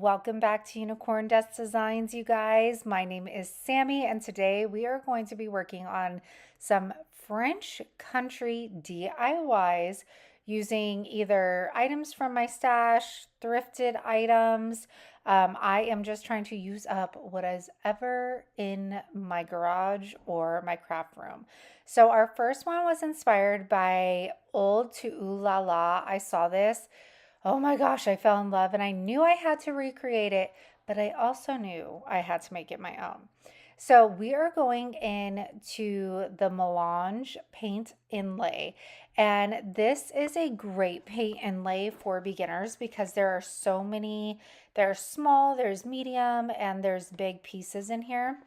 Welcome back to Unicorn Dust Designs, you guys. My name is Sammy, and today we are going to be working on some French country DIYs using either items from my stash, thrifted items. I am just trying to use up what is ever in my garage or my craft room. So our first one was inspired by Old to Ooh La La. I saw this. Oh my gosh, I fell in love and I knew I had to recreate it, but I also knew I had to make it my own. So we are going into the melange paint inlay. And this is a great paint inlay for beginners because there are so many, there's small, there's medium, and there's big pieces in here.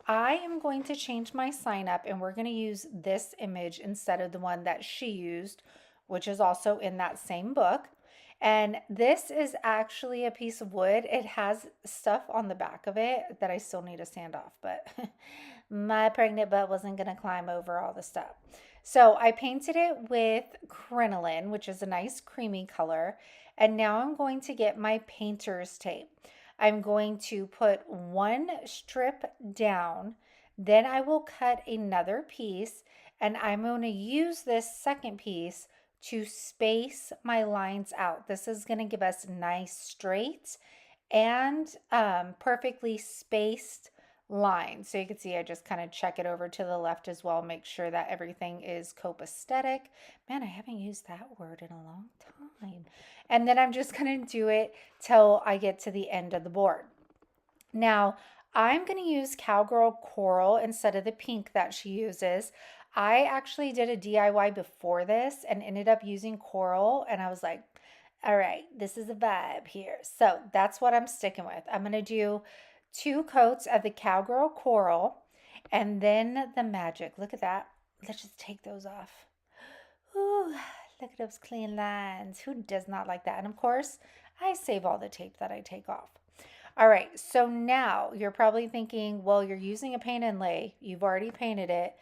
I am going to change my sign up and we're going to use this image instead of the one that she used, which is also in that same book. And this is actually a piece of wood. It has stuff on the back of it that I still need to sand off, but my pregnant butt wasn't going to climb over all the stuff. So I painted it with crinoline, which is a nice creamy color. And now I'm going to get my painter's tape. I'm going to put one strip down, then I will cut another piece, and I'm going to use this second piece to space my lines out. This is going to give us nice straight and perfectly spaced lines. So you can see I just kind of check it over to the left as well, make sure that everything is copacetic. Man, I haven't used that word in a long time. And then I'm just going to do it till I get to the end of the board. Now, I'm going to use Cowgirl Coral instead of the pink that she uses. I actually did a DIY before this and ended up using coral, and I was like, all right, this is a vibe here. So that's what I'm sticking with. I'm going to do 2 coats of the Cowgirl Coral and then the magic. Look at that. Let's just take those off. Ooh, look at those clean lines. Who does not like that? And of course, I save all the tape that I take off. All right, so now you're probably thinking, well, you're using a paint inlay. You've already painted it.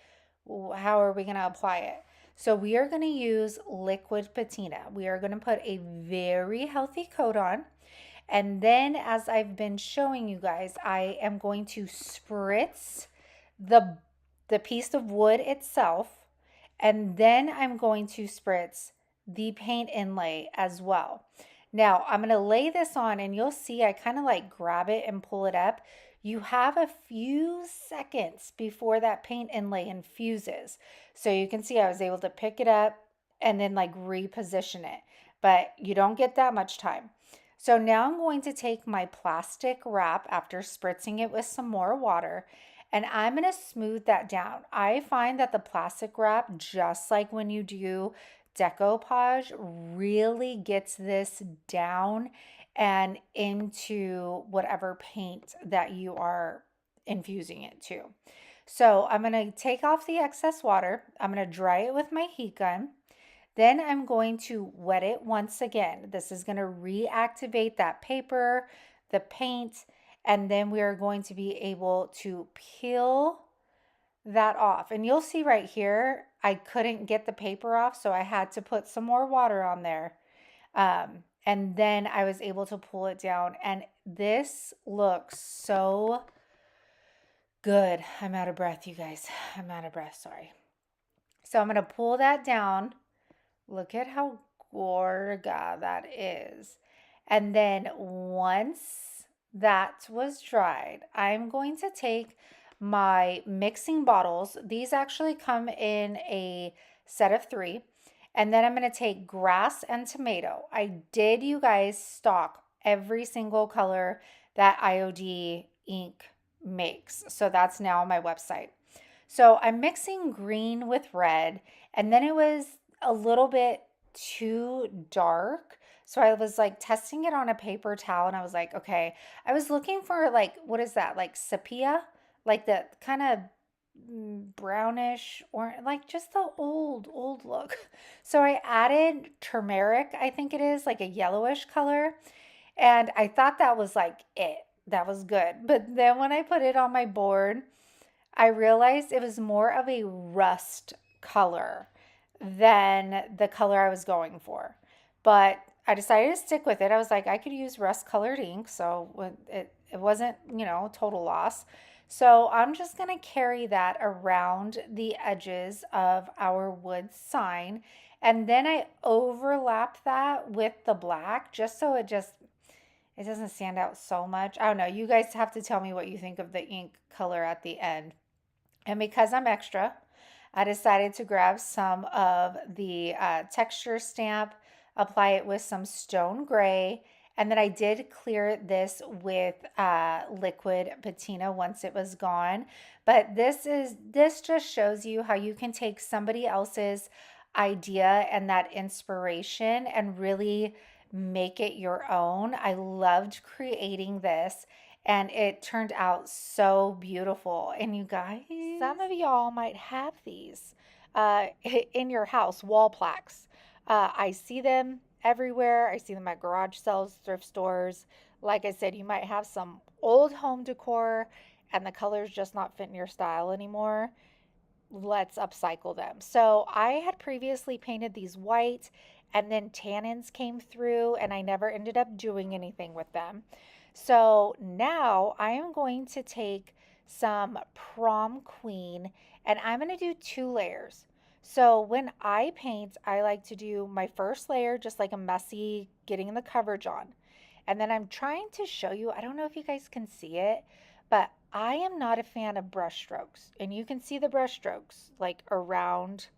How are we going to apply it? So we are going to use liquid patina. We are going to put a very healthy coat on. And then as I've been showing you guys, I am going to spritz the, the piece of wood itself. And then I'm going to spritz the paint inlay as well. Now I'm going to lay this on and you'll see I kind of like grab it and pull it up. You have a few seconds before that paint inlay infuses. So you can see I was able to pick it up and then like reposition it, but you don't get that much time. So now I'm going to take my plastic wrap after spritzing it with some more water and I'm going to smooth that down. I find that the plastic wrap, just like when you do decoupage, really gets this down and into whatever paint that you are infusing it to. So I'm going to take off the excess water. I'm going to dry it with my heat gun. Then I'm going to wet it once again. This is going to reactivate that paper, the paint, and then we are going to be able to peel that off. And you'll see right here, I couldn't get the paper off, so I had to put some more water on there. And then I was able to pull it down. And this looks so good. I'm out of breath, you guys. I'm out of breath, sorry. So I'm going to pull that down. Look at how gorga that is. And then once that was dried, I'm going to take my mixing bottles. These actually come in a set of 3. And then I'm going to take grass and tomato. I did, you guys, stock every single color that IOD ink makes. So that's now on my website. So I'm mixing green with red, and then it was a little bit too dark. So I was like testing it on a paper towel and I was like, okay, I was looking for like, what is that? Like sepia, like the kind of brownish or like just the old look. So I added turmeric, I think it is like a yellowish color. And I thought that was like it. That was good. But then when I put it on my board, I realized it was more of a rust color than the color I was going for. But I decided to stick with it. I was like, I could use rust colored ink, so it wasn't, total loss. So I'm just gonna carry that around the edges of our wood sign. And then I overlap that with the black just so it doesn't stand out so much. I don't know. You guys have to tell me what you think of the ink color at the end. And because I'm extra, I decided to grab some of the texture stamp, apply it with some stone gray, and then I did clear this with liquid patina once it was gone. But this just shows you how you can take somebody else's idea and that inspiration and really make it your own. I loved creating this and it turned out so beautiful. And you guys, some of y'all might have these in your house, wall plaques. I see them everywhere. I see them at garage sales, thrift stores. Like I said, you might have some old home decor and the colors just not fitting your style anymore. Let's upcycle them. So I had previously painted these white and then tannins came through and I never ended up doing anything with them. So now I am going to take some prom queen and I'm going to do 2 layers. So when I paint, I like to do my first layer, just like a messy, getting the coverage on. And then I'm trying to show you, I don't know if you guys can see it, but I am not a fan of brush strokes. And you can see the brush strokes like around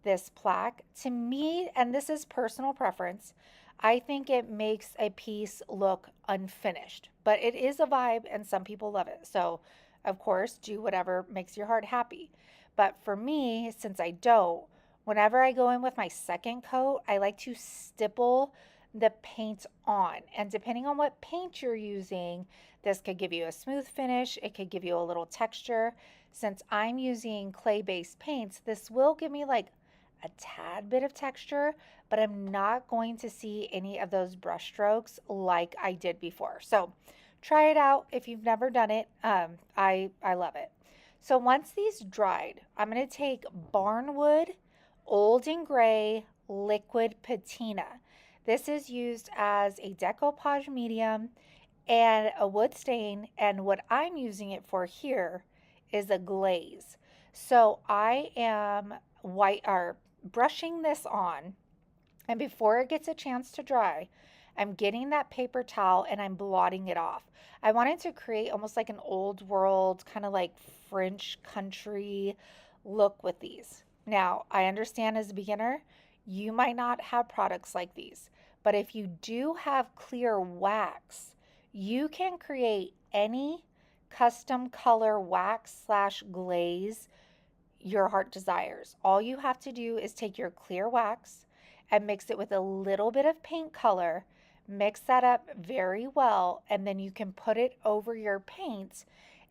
this plaque. To me, and this is personal preference, I think it makes a piece look unfinished, but it is a vibe and some people love it. So, of course, do whatever makes your heart happy. But for me, since I don't, whenever I go in with my second coat, I like to stipple the paint on. And depending on what paint you're using, this could give you a smooth finish, it could give you a little texture. Since I'm using clay-based paints, this will give me like a tad bit of texture, but I'm not going to see any of those brush strokes like I did before. So try it out if you've never done it. I love it. So once these dried, I'm going to take Barnwood Old and Gray Liquid Patina. This is used as a decoupage medium and a wood stain, and what I'm using it for here is a glaze. So I am white or brushing this on, and before it gets a chance to dry, I'm getting that paper towel and I'm blotting it off. I wanted to create almost like an old world, kind of like French country look with these. Now, I understand as a beginner, you might not have products like these, but if you do have clear wax, you can create any custom color wax slash glaze your heart desires. All you have to do is take your clear wax and mix it with a little bit of paint color, mix that up very well, and then you can put it over your paint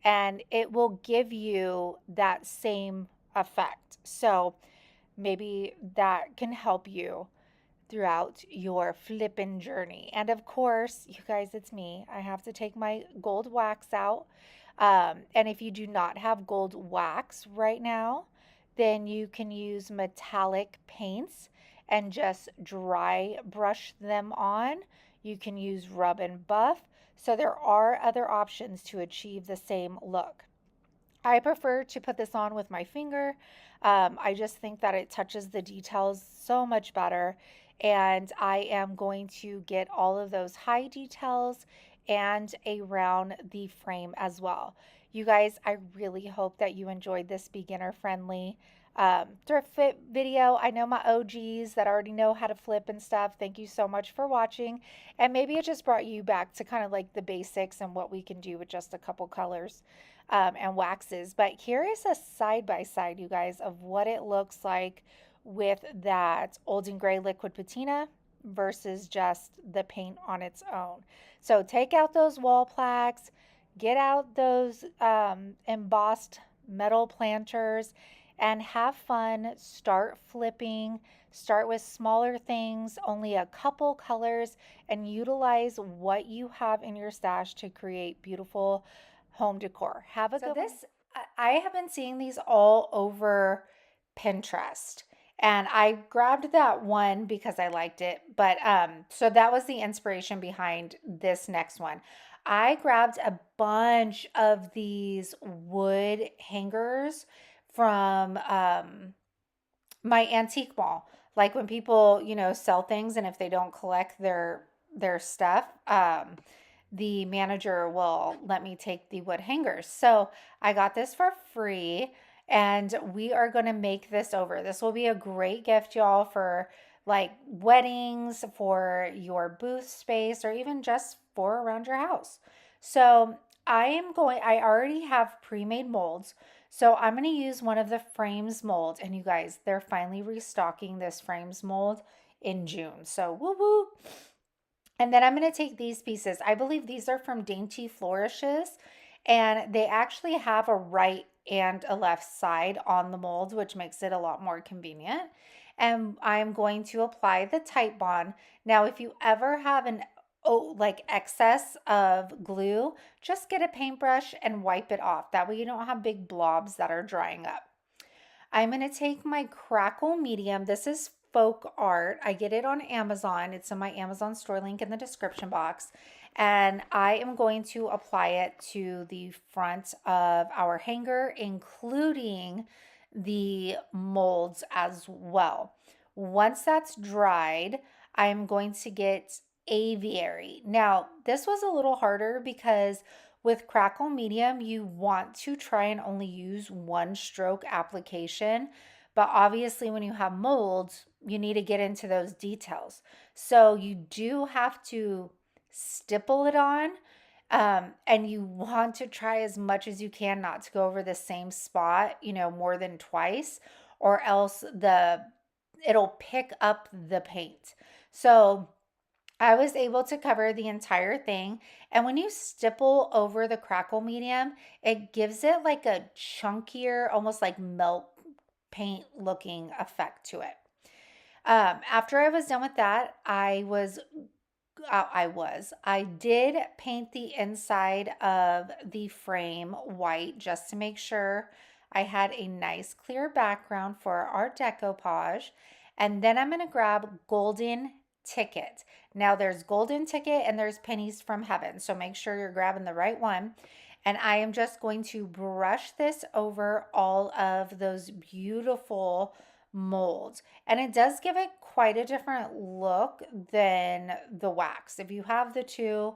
and it will give you that same effect. So maybe that can help you throughout your flippin' journey. And of course, you guys, it's me. I have to take my gold wax out. And if you do not have gold wax right now, then you can use metallic paints and just dry brush them on. You can use rub and buff. So there are other options to achieve the same look. I prefer to put this on with my finger. I just think that it touches the details so much better. And I am going to get all of those high details and around the frame as well. You guys, I really hope that you enjoyed this beginner friendly thrift fit video. I know my OGs that already know how to flip and stuff. Thank you so much for watching. And maybe it just brought you back to kind of like the basics and what we can do with just a couple colors and waxes. But here is a side by side, you guys, of what it looks like with that old and gray liquid patina versus just the paint on its own. So take out those wall plaques, get out those embossed metal planters, and have fun. Start flipping. Start with smaller things, only a couple colors, and utilize what you have in your stash to create beautiful home decor. Have a good one. I have been seeing these all over Pinterest. And I grabbed that one because I liked it. But so that was the inspiration behind this next one. I grabbed a bunch of these wood hangers from my antique mall. Like when people, sell things, and if they don't collect their stuff, the manager will let me take the wood hangers. So I got this for free, and we are going to make this over. This will be a great gift, y'all, for like weddings, for your booth space, or even just for around your house. So I already have pre-made molds. So I'm going to use one of the frames mold. And you guys, they're finally restocking this frames mold in June. So woo woo. And then I'm going to take these pieces. I believe these are from Dainty Flourishes, and they actually have a right and a left side on the mold, which makes it a lot more convenient. And I'm going to apply the Type Bond. Now, if you ever have like excess of glue, just get a paintbrush and wipe it off. That way you don't have big blobs that are drying up. I'm going to take my Crackle Medium. This is folk art. I get it on Amazon. It's in my Amazon store link in the description box. And I am going to apply it to the front of our hanger, including the molds as well. Once that's dried, I'm going to get aviary. Now, this was a little harder because with Crackle Medium, you want to try and only use one stroke application. But obviously, when you have molds, you need to get into those details. So you do have to stipple it on. And you want to try as much as you can not to go over the same spot, more than twice, or else it'll pick up the paint. So I was able to cover the entire thing. And when you stipple over the Crackle Medium, it gives it like a chunkier, almost like melt paint looking effect to it. After I was done with that, I did paint the inside of the frame white just to make sure I had a nice clear background for our decoupage. And then I'm going to grab Golden Ticket. Now there's Golden Ticket and there's Pennies from Heaven. So make sure you're grabbing the right one. And I am just going to brush this over all of those beautiful molds. And it does give it quite a different look than the wax. If you have the two,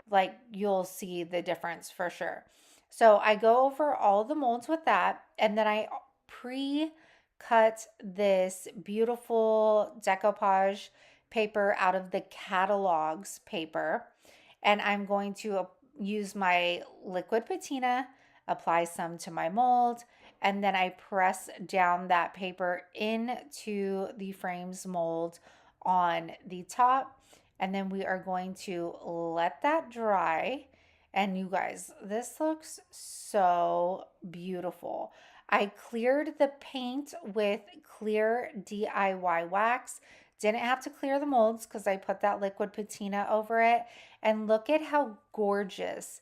like you'll see the difference for sure. So I go over all the molds with that, and then I pre-cut this beautiful decoupage paper out of the catalogs paper, and I'm going to use my liquid patina, apply some to my mold, and then I press down that paper into the frames mold on the top. And then we are going to let that dry. And you guys, this looks so beautiful. I cleared the paint with clear DIY wax. Didn't have to clear the molds because I put that liquid patina over it. And look at how gorgeous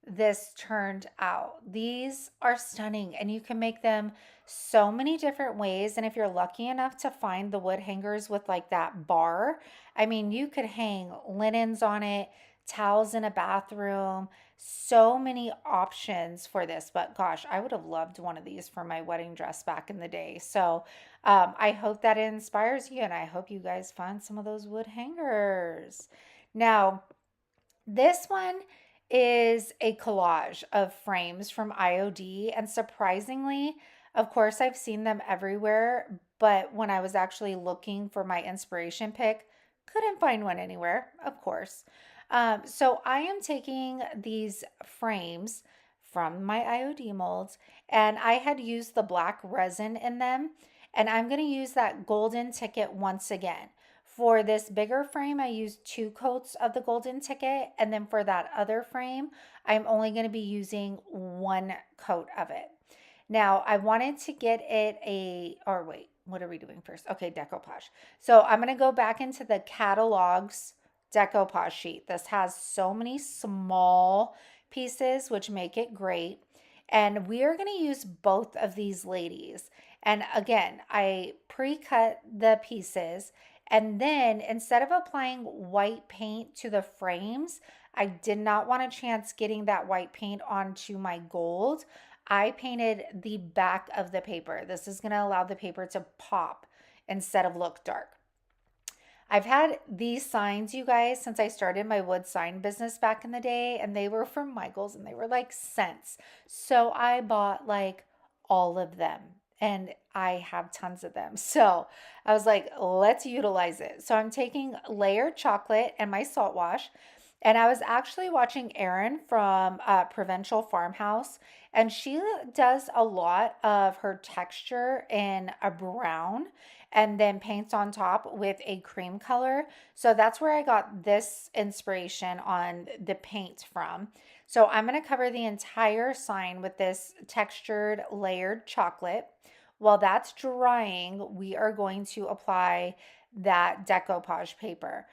this turned out. These are stunning, and you can make them so many different ways. And if you're lucky enough to find the wood hangers with like that bar, I mean, you could hang linens on it, towels in a bathroom, so many options for this. But gosh, I would have loved one of these for my wedding dress back in the day. So I hope that inspires you, and I hope you guys find some of those wood hangers. Now, this one is a collage of frames from IOD, and surprisingly, of course, I've seen them everywhere, but when I was actually looking for my inspiration pick, couldn't find one anywhere, of course. So I am taking these frames from my IOD molds, and I had used the black resin in them, and I'm going to use that Golden Ticket once again. For this bigger frame, I used 2 coats of the Golden Ticket, and then for that other frame, I'm only going to be using 1 coat of it. Now, I wanted to get it or wait, what are we doing first? Okay, decoupage. So I'm going to go back into the catalogs decoupage sheet. This has so many small pieces, which make it great. And we are going to use both of these ladies. And again, I pre-cut the pieces, and then instead of applying white paint to the frames, I did not want a chance getting that white paint onto my gold. I painted the back of the paper. This is going to allow the paper to pop instead of look dark. I've had these signs, you guys, since I started my wood sign business back in the day, and they were from Michael's and they were like cents. So I bought like all of them and I have tons of them. So I was like, let's utilize it. So I'm taking layered chocolate and my salt wash. And I was actually watching Erin from Provincial Farmhouse, and she does a lot of her texture in a brown and then paints on top with a cream color. So that's where I got this inspiration on the paint from. So I'm going to cover the entire sign with this textured layered chocolate. While that's drying, we are going to apply that decoupage paper.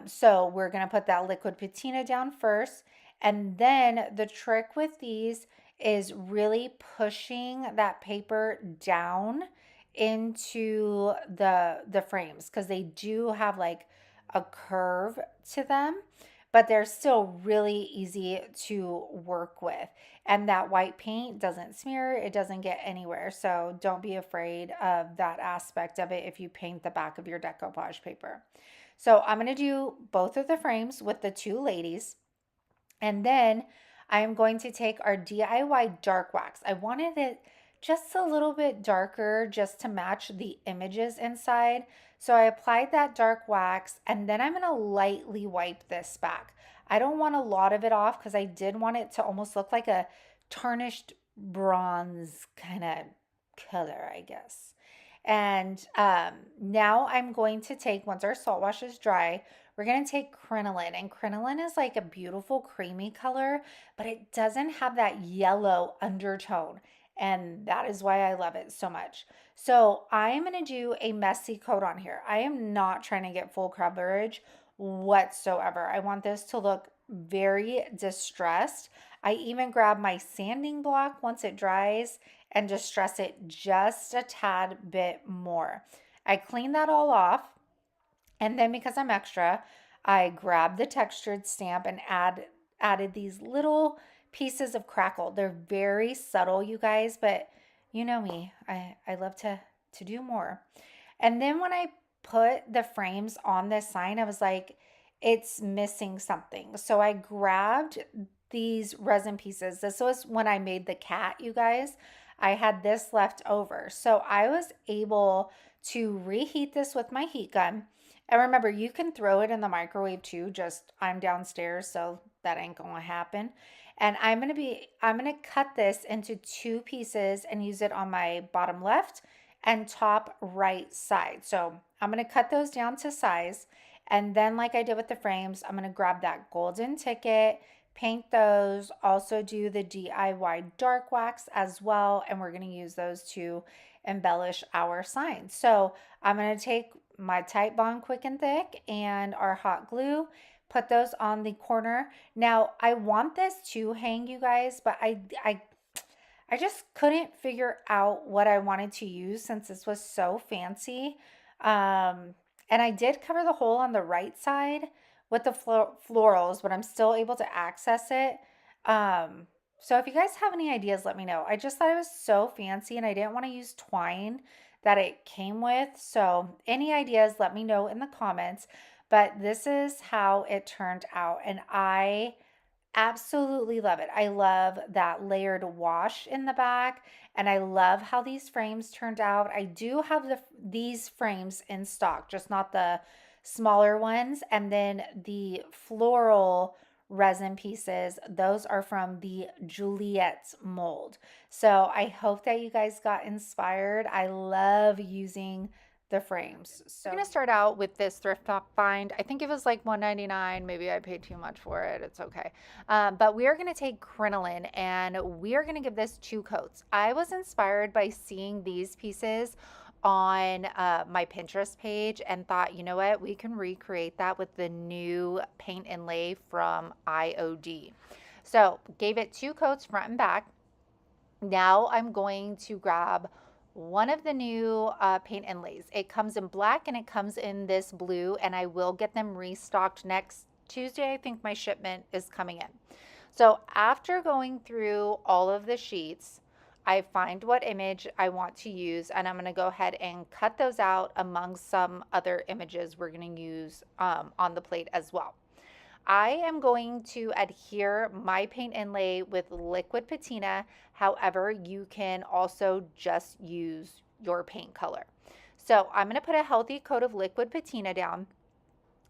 So we're going to put that liquid patina down first. And then the trick with these is really pushing that paper down into the frames, because they do have like a curve to them, but they're still really easy to work with. And that white paint doesn't smear, it doesn't get anywhere. So don't be afraid of that aspect of it if you paint the back of your decoupage paper. So I'm going to do both of the frames with the two ladies. And then I am going to take our DIY dark wax. I wanted it just a little bit darker just to match the images inside. So I applied that dark wax, and then I'm going to lightly wipe this back. I don't want a lot of it off because I did want it to almost look like a tarnished bronze kind of color, I guess. And now I'm going to take, once our salt wash is dry, we're going to take crinoline. And crinoline is like a beautiful creamy color, but it doesn't have that yellow undertone. And that is why I love it so much. So I am going to do a messy coat on here. I am not trying to get full coverage whatsoever. I want this to look very distressed. I even grab my sanding block once it dries and distress it just a tad bit more. I clean that all off, and then because I'm extra, I grabbed the textured stamp and added these little pieces of crackle. They're very subtle, you guys, but you know me. I love to do more. And then when I put the frames on this sign, I was like, it's missing something. So I grabbed these resin pieces. This was when I made the cat, you guys. I had this left over. So I was able to reheat this with my heat gun. And remember, you can throw it in the microwave too, just I'm downstairs, so that ain't gonna happen. And I'm gonna cut this into two pieces and use it on my bottom left and top right side. So I'm gonna cut those down to size. And then like I did with the frames, I'm gonna grab that golden ticket, paint those, also do the DIY dark wax as well. And we're gonna use those to embellish our sign. So I'm gonna take my Titebond Quick and Thick and our hot glue, put those on the corner. Now I want this to hang, you guys, but I just couldn't figure out what I wanted to use since this was so fancy. And I did cover the hole on the right side with the florals, but I'm still able to access it. So if you guys have any ideas, let me know. I just thought it was so fancy and I didn't want to use twine that it came with. So any ideas, let me know in the comments. But this is how it turned out, and I absolutely love it. I love that layered wash in the back, and I love how these frames turned out. I do have these frames in stock, just not the smaller ones. And then the floral resin pieces, those are from the Juliet's mold. So I hope that you guys got inspired. I love using the frames. So we're gonna start out with this thrift shop find. I think it was like $1.99. Maybe I paid too much for it. It's okay. But we are gonna take crinoline and we are gonna give this two coats. I was inspired by seeing these pieces on my Pinterest page and thought, you know what, we can recreate that with the new paint and lay from IOD. So gave it two coats front and back. Now I'm going to grab one of the new paint inlays. It comes in black and it comes in this blue, and I will get them restocked next Tuesday. I think my shipment is coming in. So after going through all of the sheets, I find what image I want to use, and I'm going to go ahead and cut those out among some other images we're going to use on the plate as well. I am going to adhere my paint inlay with liquid patina. However, you can also just use your paint color. So I'm going to put a healthy coat of liquid patina down.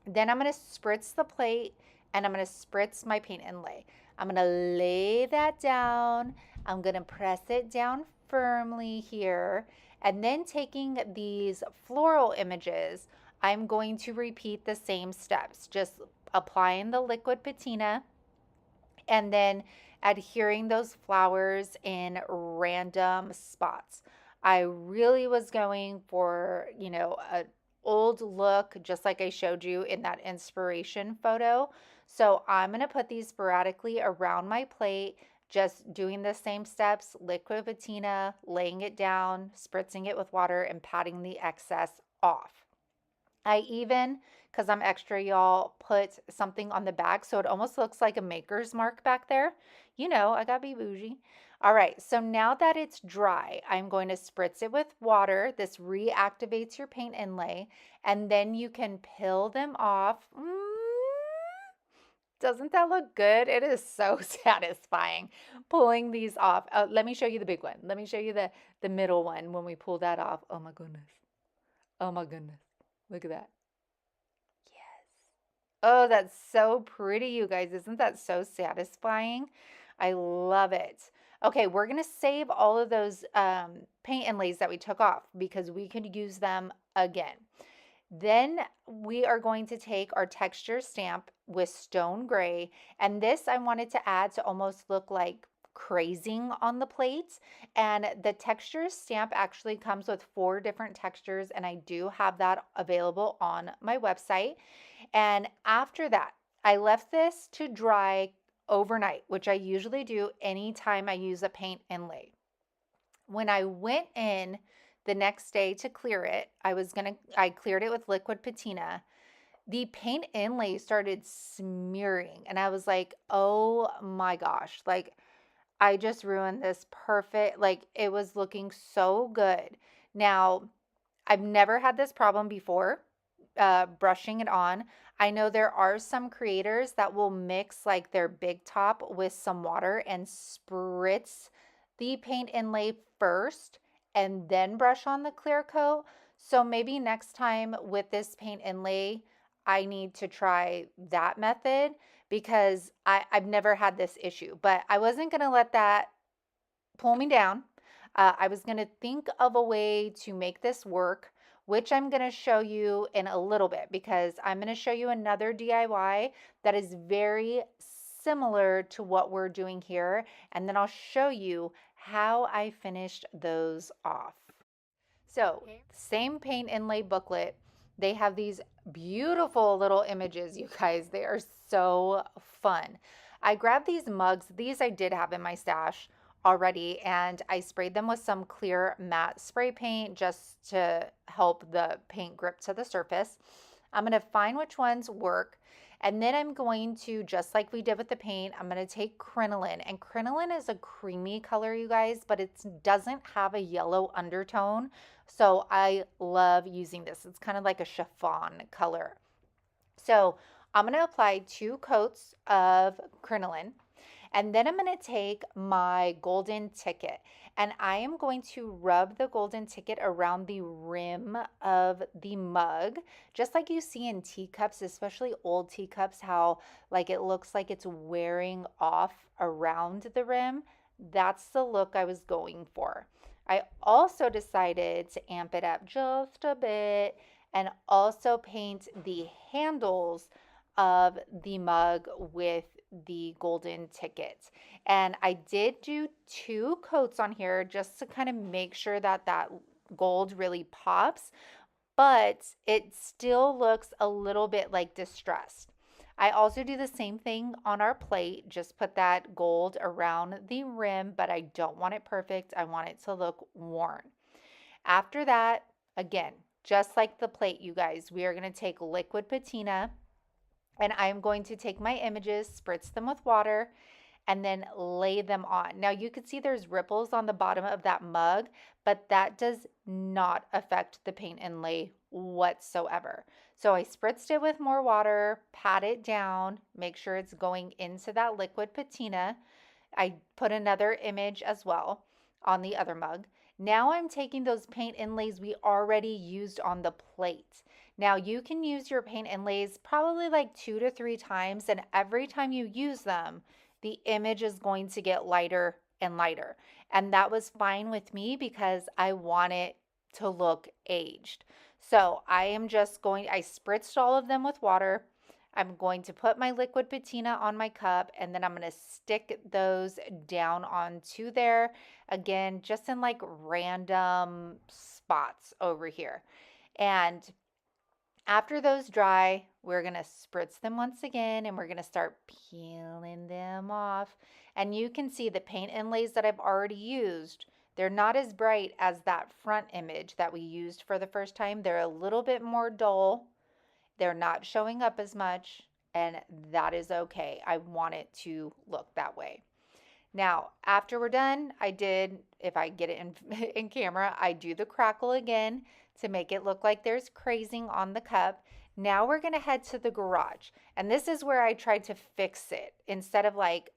Then I'm going to spritz the plate and I'm going to spritz my paint inlay. I'm going to lay that down. I'm going to press it down firmly here. And then taking these floral images, I'm going to repeat the same steps, just applying the liquid patina and then adhering those flowers in random spots. I really was going for, an old look, just like I showed you in that inspiration photo. So I'm going to put these sporadically around my plate, just doing the same steps, liquid patina, laying it down, spritzing it with water, and patting the excess off. I even, because I'm extra, y'all, put something on the back so it almost looks like a maker's mark back there. I gotta be bougie. All right, so now that it's dry, I'm going to spritz it with water. This reactivates your paint inlay, and then you can peel them off. Doesn't that look good? It is so satisfying pulling these off. Let me show you the big one. Let me show you the middle one when we pull that off. Oh my goodness. Oh my goodness. Look at that. Oh, that's so pretty, you guys. Isn't that so satisfying? I love it. Okay, we're going to save all of those paint inlays that we took off because we could use them again. Then we are going to take our texture stamp with stone gray, and this I wanted to add to almost look like crazing on the plates. And the texture stamp actually comes with 4 different textures, and I do have that available on my website. And after that, I left this to dry overnight, which I usually do anytime I use a paint inlay. When I went in the next day to clear it, I cleared it with liquid patina. The paint inlay started smearing, and I was like, "Oh my gosh, like I just ruined this perfect, like it was looking so good." Now, I've never had this problem before brushing it on. I know there are some creators that will mix like their big top with some water and spritz the paint inlay first and then brush on the clear coat. So maybe next time with this paint inlay, I need to try that method because I've never had this issue. But I wasn't going to let that pull me down. I was going to think of a way to make this work, which I'm going to show you in a little bit because I'm going to show you another DIY that is very similar to what we're doing here. And then I'll show you how I finished those off. So, same paint inlay booklet. They have these beautiful little images, you guys. They are so fun. I grabbed these mugs. These I did have in my stash already, and I sprayed them with some clear matte spray paint just to help the paint grip to the surface. I'm going to find which ones work. And then I'm going to, just like we did with the paint, I'm going to take crinoline. And crinoline is a creamy color, you guys, but it doesn't have a yellow undertone. So I love using this. It's kind of like a chiffon color. So I'm going to apply 2 coats of crinoline. And then I'm going to take my golden ticket and I am going to rub the golden ticket around the rim of the mug, just like you see in teacups, especially old teacups, how like it looks like it's wearing off around the rim. That's the look I was going for. I also decided to amp it up just a bit and also paint the handles of the mug with the golden ticket. And I did do 2 coats on here just to kind of make sure that that gold really pops, but it still looks a little bit like distressed. I also do the same thing on our plate, just put that gold around the rim, but I don't want it perfect. I want it to look worn. After that, again, just like the plate, you guys, we are going to take liquid patina, and I'm going to take my images, spritz them with water, and then lay them on. Now you can see there's ripples on the bottom of that mug, but that does not affect the paint inlay whatsoever. So I spritzed it with more water, pat it down, make sure it's going into that liquid patina. I put another image as well on the other mug. Now I'm taking those paint inlays we already used on the plate. Now you can use your paint inlays probably like 2 to 3 times, and every time you use them, the image is going to get lighter and lighter. And that was fine with me because I want it to look aged. So I spritzed all of them with water. I'm going to put my liquid patina on my cup, and then I'm going to stick those down onto there. Again, just in like random spots over here. And after those dry, we're going to spritz them once again, and we're going to start peeling them off. And you can see the paint inlays that I've already used. They're not as bright as that front image that we used for the first time. They're a little bit more dull. They're not showing up as much, and that is okay. I want it to look that way. Now, after we're done, if I get it in camera, I do the crackle again to make it look like there's crazing on the cup. Now we're going to head to the garage. And this is where I tried to fix it. Instead of like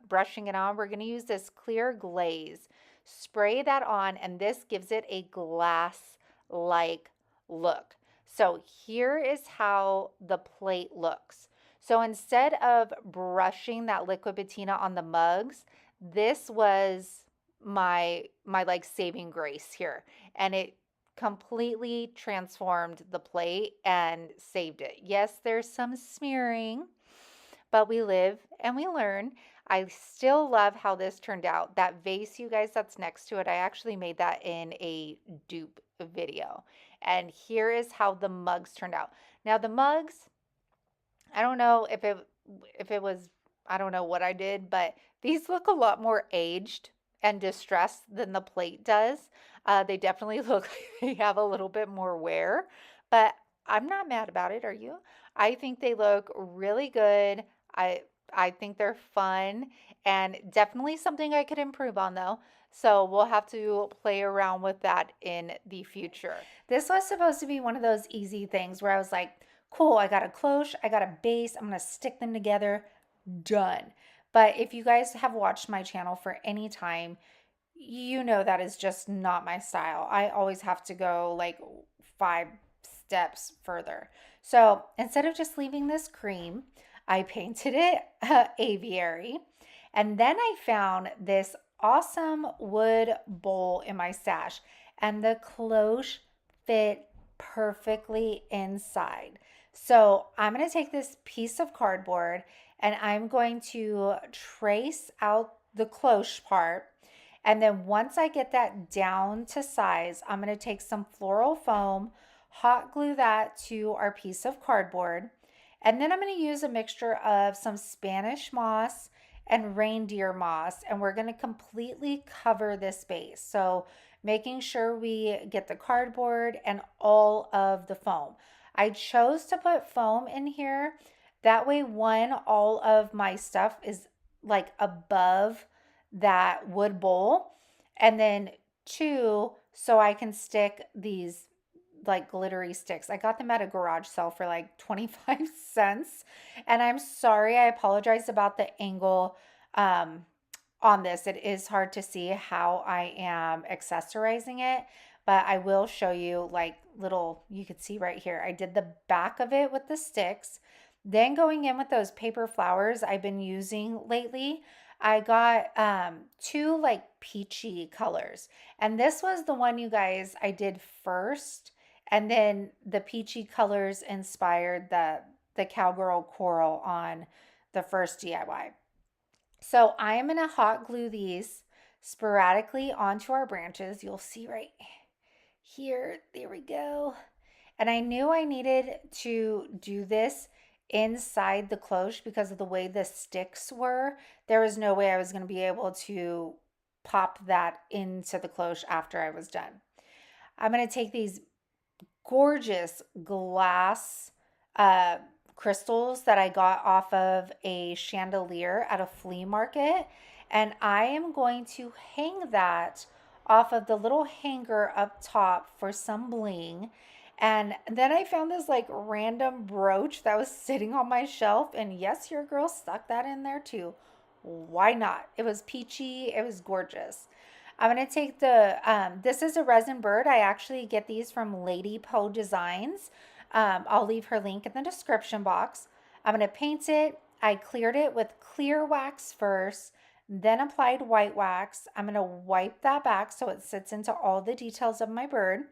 brushing it on, we're going to use this clear glaze. Spray that on, and this gives it a glass-like look. So here is how the plate looks. So instead of brushing that liquid patina on the mugs, this was my like saving grace here, and it completely transformed the plate and saved it. Yes, there's some smearing, but we live and we learn. I still love how this turned out. That vase, you guys, that's next to it, I actually made that in a dupe video. And here is how the mugs turned out. Now the mugs, I don't know if it was, I don't know what I did, but these look a lot more aged and distressed than the plate does. They definitely look like they have a little bit more wear, but I'm not mad about it, are you? I think they look really good. I think they're fun, and definitely something I could improve on though. So we'll have to play around with that in the future. This was supposed to be one of those easy things where I was like, cool, I got a cloche, I got a base, I'm gonna stick them together, done. But if you guys have watched my channel for any time, you know that is just not my style. I always have to go like 5 steps further. So instead of just leaving this cream, I painted it aviary. And then I found this awesome wood bowl in my stash, and the cloche fit perfectly inside. So I'm going to take this piece of cardboard, and I'm going to trace out the cloche part. And then once I get that down to size, I'm going to take some floral foam, hot glue that to our piece of cardboard. And then I'm going to use a mixture of some Spanish moss and reindeer moss, and we're going to completely cover this base. So making sure we get the cardboard and all of the foam. I chose to put foam in here. That way, one, all of my stuff is like above that wood bowl. And then two, so I can stick these like glittery sticks. I got them at a garage sale for like 25 cents. And I'm sorry, I apologize about the angle on this. It is hard to see how I am accessorizing it, but I will show you like little, you could see right here. I did the back of it with the sticks. Then going in with those paper flowers I've been using lately, I got 2 like peachy colors. And this was the one, you guys, I did first. And then the peachy colors inspired the cowgirl coral on the first DIY. So I am going to hot glue these sporadically onto our branches. You'll see right here. There we go. And I knew I needed to do this inside the cloche because of the way the sticks were. There was no way I was going to be able to pop that into the cloche after I was done. I'm going to take these gorgeous glass uh, crystals that I got off of a chandelier at a flea market. And I am going to hang that off of the little hanger up top for some bling. And then I found this like random brooch that was sitting on my shelf. And yes, your girl stuck that in there too. Why not? It was peachy, it was gorgeous. I'm going to take this is a resin bird. I actually get these from Lady Poe Designs. I'll leave her link in the description box. I'm going to paint it. I cleared it with clear wax first, then applied white wax. I'm going to wipe that back so it sits into all the details of my bird.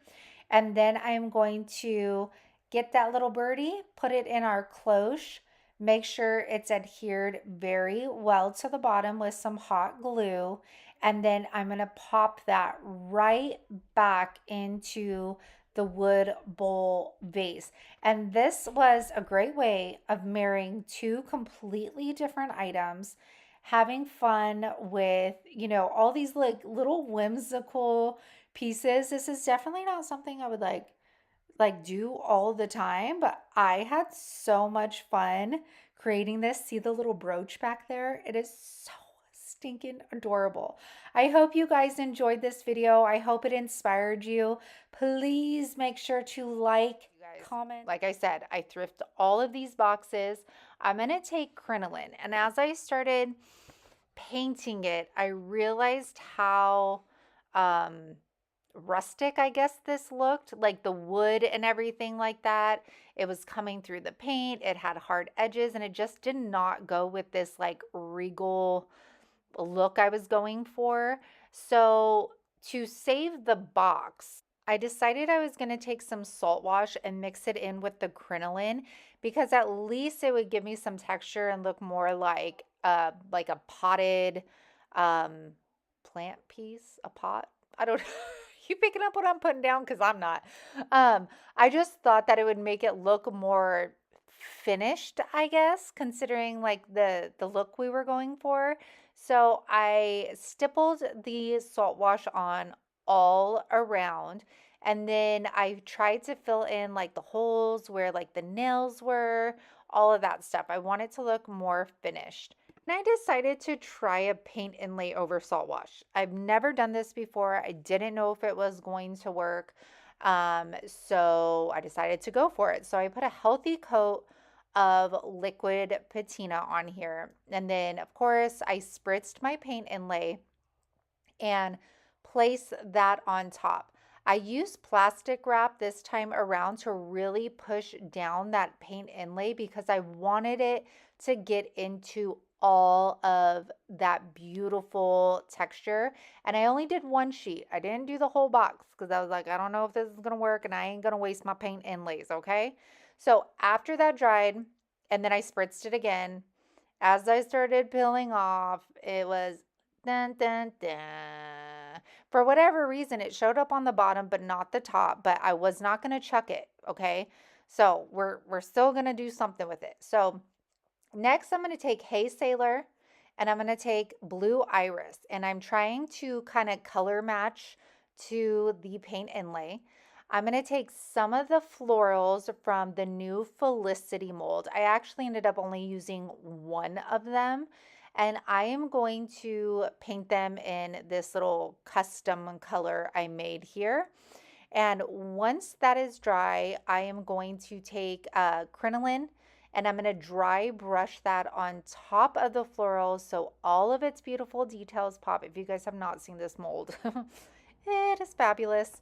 And then I'm going to get that little birdie, put it in our cloche, make sure it's adhered very well to the bottom with some hot glue. And then I'm going to pop that right back into the wood bowl vase. And this was a great way of marrying two completely different items, having fun with, all these like little whimsical pieces. This is definitely not something I would like do all the time, but I had so much fun creating this. See the little brooch back there? It is so stinking adorable. I hope you guys enjoyed this video. I hope it inspired you. Please make sure to like, comment. Like I said, I thrift all of these boxes. I'm going to take crinoline. And as I started painting it, I realized how rustic, I guess this looked, like the wood and everything like that. It was coming through the paint. It had hard edges, and it just did not go with this like regal look I was going for. So to save the box, I decided I was going to take some salt wash and mix it in with the crinoline, because at least it would give me some texture and look more like a potted plant piece, a pot. I don't you picking up what I'm putting down? Because I'm not. I just thought that it would make it look more finished, I guess, considering like the look we were going for. So I stippled the salt wash on all around, and then I tried to fill in like the holes where like the nails were, all of that stuff. I want it to look more finished. And I decided to try a paint inlay over salt wash. I've never done this before. I didn't know if it was going to work. So I decided to go for it. So I put a healthy coat of liquid patina on here. And then, of course, I spritzed my paint inlay and placed that on top. I used plastic wrap this time around to really push down that paint inlay because I wanted it to get into all of that beautiful texture. And I only did one sheet. I didn't do the whole box because I was like, I don't know if this is going to work and I ain't going to waste my paint inlays, okay? So after that dried, and then I spritzed it again, as I started peeling off, it was dun dun dun. For whatever reason, it showed up on the bottom, but not the top. But I was not going to chuck it, okay? So we're still going to do something with it. So next, I'm going to take Hey Sailor, and I'm going to take Blue Iris, and I'm trying to kind of color match to the paint inlay. I'm going to take some of the florals from the new Felicity mold. I actually ended up only using one of them, and I am going to paint them in this little custom color I made here. And once that is dry, I am going to take crinoline, and I'm going to dry brush that on top of the florals so all of its beautiful details pop. If you guys have not seen this mold, it is fabulous.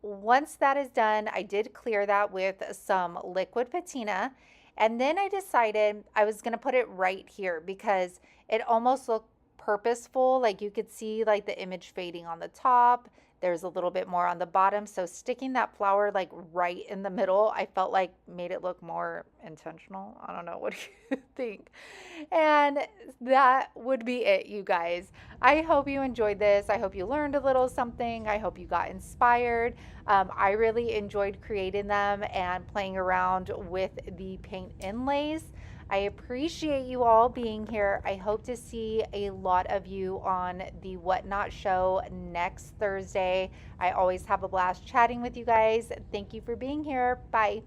Once that is done, I did clear that with some liquid patina, and then I decided I was going to put it right here because it almost looked purposeful. Like you could see like the image fading on the top. There's a little bit more on the bottom. So sticking that flower like right in the middle, I felt like made it look more intentional. I don't know. What do you think? And that would be it, you guys. I hope you enjoyed this. I hope you learned a little something. I hope you got inspired. I really enjoyed creating them and playing around with the paint inlays. I appreciate you all being here. I hope to see a lot of you on the Whatnot show next Thursday. I always have a blast chatting with you guys. Thank you for being here. Bye.